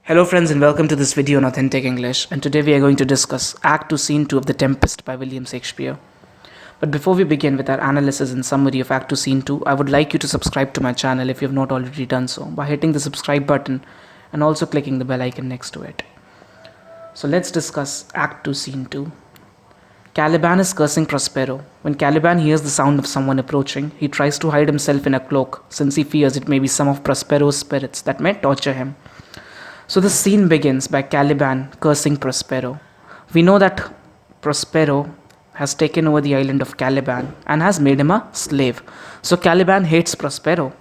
Hello friends and welcome to this video on Authentic English, and today we are going to discuss Act 2 Scene 2 of The Tempest by William Shakespeare. But before we begin with our analysis and summary of Act 2 Scene 2, I would like you to subscribe to my channel if you have not already done so by hitting the subscribe button and also clicking the bell icon next to it. So let's discuss Act 2 Scene 2. Caliban is cursing Prospero. When Caliban hears the sound of someone approaching, he tries to hide himself in a cloak since he fears it may be some of Prospero's spirits that may torture him. So the scene begins by Caliban cursing Prospero. We know that Prospero has taken over the island of Caliban and has made him a slave. So Caliban hates Prospero.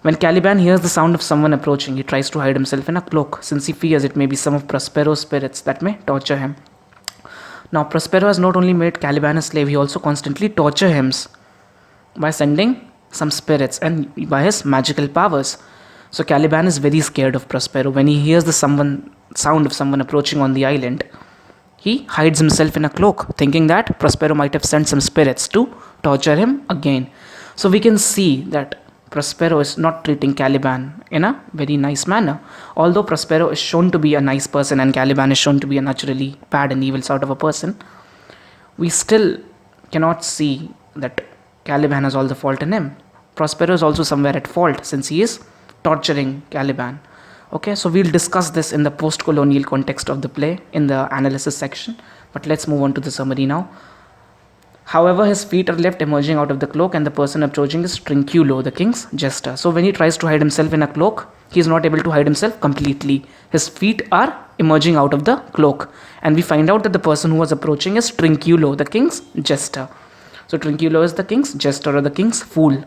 When Caliban hears the sound of someone approaching, he tries to hide himself in a cloak since he fears it may be some of Prospero's spirits that may torture him. Now Prospero has not only made Caliban a slave, he also constantly tortures him by sending some spirits and by his magical powers. So Caliban is very scared of Prospero. When he hears the sound of someone approaching on the island, he hides himself in a cloak, thinking that Prospero might have sent some spirits to torture him again. So we can see that Prospero is not treating Caliban in a very nice manner. Although Prospero is shown to be a nice person and Caliban is shown to be a naturally bad and evil sort of a person, we still cannot see that Caliban has all the fault in him. Prospero is also somewhere at fault since he is torturing Caliban. Okay, so we'll discuss this in the post-colonial context of the play in the analysis section, but let's move on to the summary now. However, his feet are left emerging out of the cloak and the person approaching is Trinculo, the king's jester. So when he tries to hide himself in a cloak, he is not able to hide himself completely. His feet are emerging out of the cloak, and we find out that the person who was approaching is Trinculo, the king's jester. So Trinculo is the king's jester or the king's fool.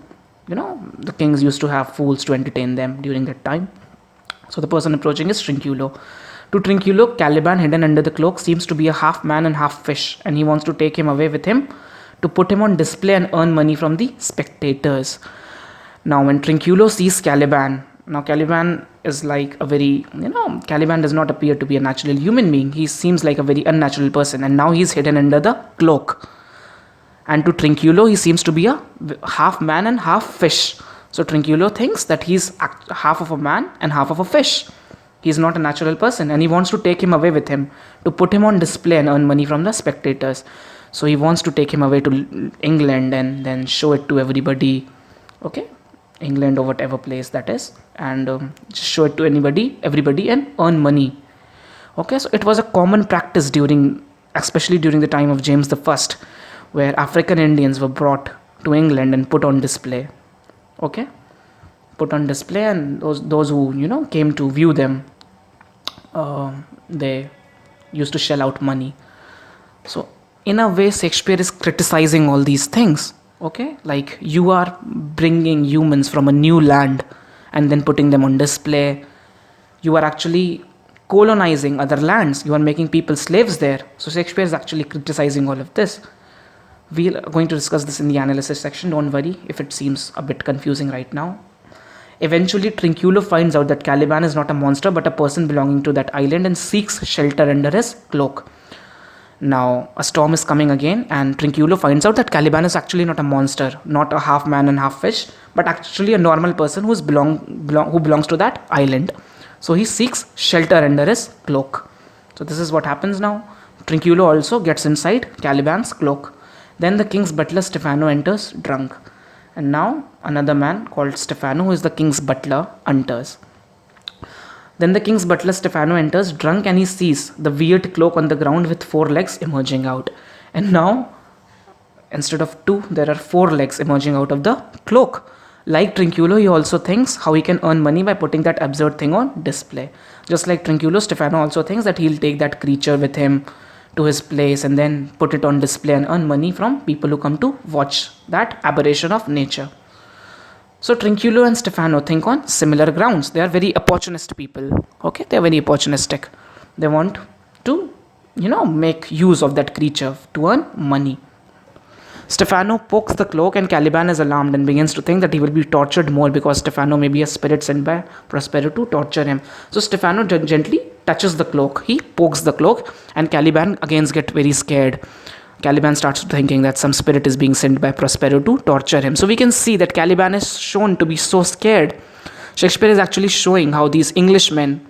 The kings used to have fools to entertain them during that time. So the person approaching is Trinculo. To Trinculo, Caliban, hidden under the cloak, seems to be a half man and half fish, and he wants to take him away with him to put him on display and earn money from the spectators. Now when Trinculo sees Caliban, now Caliban is like a very, Caliban does not appear to be a natural human being. He seems like a very unnatural person, and now he's hidden under the cloak. And to Trinculo, he seems to be a half man and half fish. So Trinculo thinks that he's half of a man and half of a fish. He's not a natural person, and he wants to take him away with him to put him on display and earn money from the spectators. So he wants to take him away to England and then show it to everybody. Okay, England or whatever place that is, and just show it to everybody and earn money. Okay, so it was a common practice especially during the time of James I, where African Indians were brought to England and put on display. Okay, put on display, and those who came to view them, they used to shell out money. So in a way, Shakespeare is criticizing all these things. Okay, like you are bringing humans from a new land and then putting them on display. You are actually colonizing other lands. You are making people slaves there. So Shakespeare is actually criticizing all of this. We are going to discuss this in the analysis section. Don't worry if it seems a bit confusing right now. Eventually, Trinculo finds out that Caliban is not a monster but a person belonging to that island and seeks shelter under his cloak. Now, a storm is coming again, and Trinculo finds out that Caliban is actually not a monster, not a half man and half fish, but actually a normal person who belongs to that island. So he seeks shelter under his cloak. So this is what happens now. Trinculo also gets inside Caliban's cloak. Then the king's butler Stefano enters drunk. And now another man called Stefano, who is the king's butler, enters. Then the king's butler Stefano enters drunk, and he sees the weird cloak on the ground with 4 legs emerging out. And now, instead of 2, there are 4 legs emerging out of the cloak. Like Trinculo, he also thinks how he can earn money by putting that absurd thing on display. Just like Trinculo, Stefano also thinks that he'll take that creature with him to his place and then put it on display and earn money from people who come to watch that aberration of nature. So Trinculo and Stefano think on similar grounds. They are very opportunist people. Okay, they are very opportunistic. They want to, make use of that creature to earn money. Stefano pokes the cloak, and Caliban is alarmed and begins to think that he will be tortured more because Stefano may be a spirit sent by Prospero to torture him. So Stefano gently touches the cloak. He pokes the cloak, and Caliban again gets very scared. Caliban starts thinking that some spirit is being sent by Prospero to torture him. So we can see that Caliban is shown to be so scared. Shakespeare is actually showing how these Englishmen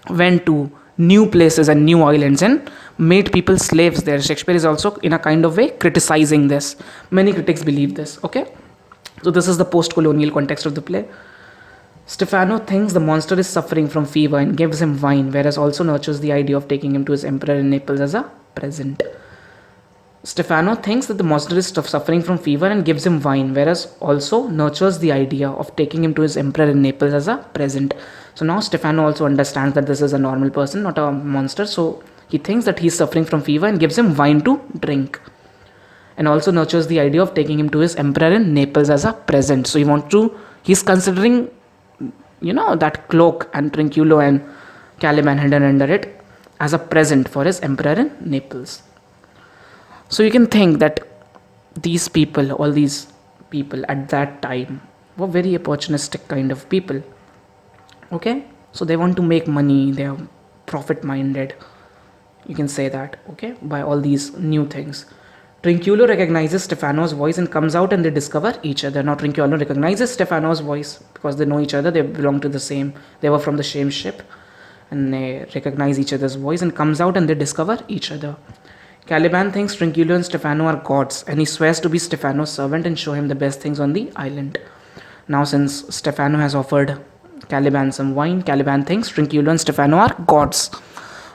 went to new places and new islands and made people slaves there. Shakespeare is also in a kind of way criticizing this. Many critics believe this. Okay, so this is the post-colonial context of the play. Stefano thinks the monster is suffering from fever and gives him wine, whereas also nurtures the idea of taking him to his emperor in Naples as a present. Stefano thinks that the monster is suffering from fever and gives him wine, whereas also nurtures the idea of taking him to his emperor in Naples as a present. So now Stefano also understands that this is a normal person, not a monster. So he thinks that he's suffering from fever and gives him wine to drink. And also nurtures the idea of taking him to his emperor in Naples as a present. So he's considering, that cloak and Trinculo and Caliban hidden under it as a present for his emperor in Naples. So you can think that all these people at that time were very opportunistic kind of people. Okay, so they want to make money, they are profit minded, you can say that, okay, by all these new things. Trinculo recognizes Stefano's voice and comes out and they discover each other. Now Trinculo recognizes Stefano's voice because they know each other, they were from the same ship, and they recognize each other's voice and comes out and they discover each other. Caliban thinks Trinculo and Stefano are gods and he swears to be Stefano's servant and show him the best things on the island. Now since Stefano has offered Caliban some wine, Caliban thinks Trinculo and Stefano are gods.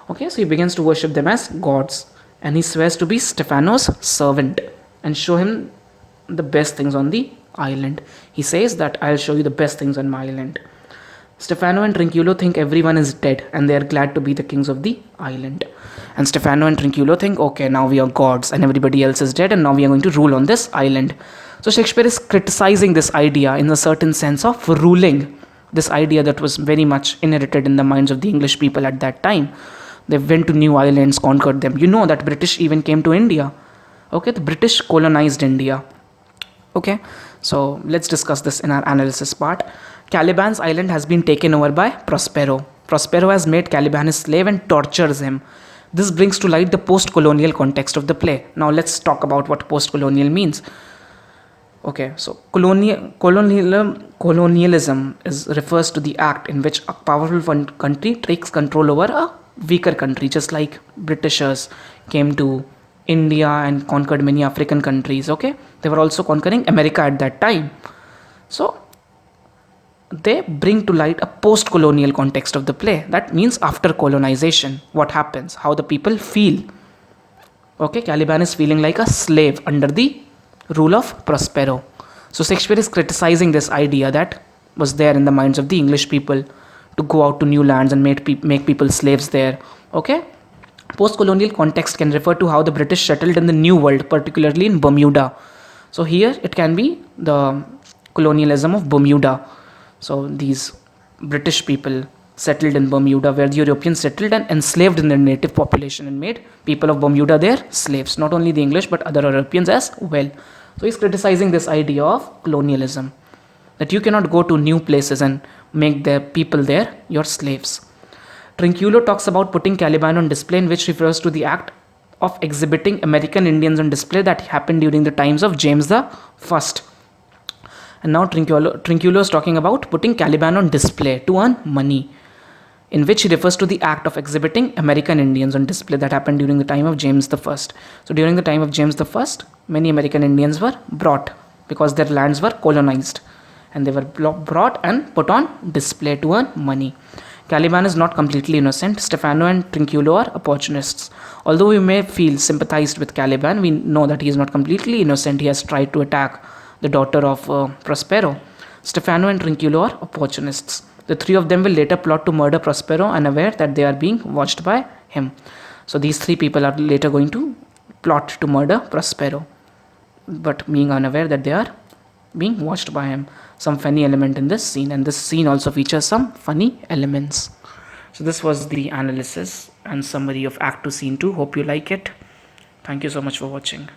Okay, so he begins to worship them as gods and he swears to be Stefano's servant and show him the best things on the island. He says that I'll show you the best things on my island. Stefano and Trinculo think everyone is dead and they are glad to be the kings of the island. And Stefano and Trinculo think, okay, now we are gods and everybody else is dead and now we are going to rule on this island. So Shakespeare is criticizing this idea in a certain sense of ruling, this idea that was very much inherited in the minds of the English people at that time. They went to new islands, conquered them. You know that British even came to India. Okay, the British colonized India. Okay, so let's discuss this in our analysis part. Caliban's island has been taken over by Prospero. Prospero has made Caliban his slave and tortures him. This brings to light the post-colonial context of the play. Now let's talk about what post-colonial means. Okay, so colonialism refers to the act in which a powerful country takes control over a weaker country, just like Britishers came to India and conquered many African countries. Okay, they were also conquering America at that time. So they bring to light a post-colonial context of the play. That means after colonization, what happens, how the people feel. Okay, Caliban is feeling like a slave under the rule of Prospero. So Shakespeare is criticizing this idea that was there in the minds of the English people to go out to new lands and make people slaves there. Okay, post-colonial context can refer to how the British settled in the New World, particularly in Bermuda. So here it can be the colonialism of Bermuda. So these British people settled in Bermuda, where the Europeans settled and enslaved in their native population and made people of Bermuda their slaves, not only the English but other Europeans as well. So he's criticizing this idea of colonialism, that you cannot go to new places and make the people there your slaves. Trinculo talks about putting Caliban on display, in which refers to the act of exhibiting American Indians on display that happened during the times of James the First. And now Trinculo is talking about putting Caliban on display to earn money, in which he refers to the act of exhibiting American Indians on display that happened during the time of James the First. So during the time of James the First, many American Indians were brought because their lands were colonized, and they were brought and put on display to earn money. Caliban is not completely innocent. Stefano and Trinculo are opportunists. Although we may feel sympathized with Caliban, we know that he is not completely innocent. He has tried to attack the daughter of Prospero. Stefano and Trinculo are opportunists. The three of them will later plot to murder Prospero, unaware that they are being watched by him. So these three people are later going to plot to murder Prospero, but being unaware that they are being watched by him. Some funny element in this scene, and this scene also features some funny elements. So this was the analysis and summary of Act 2 Scene 2. Hope you like it. Thank you so much for watching.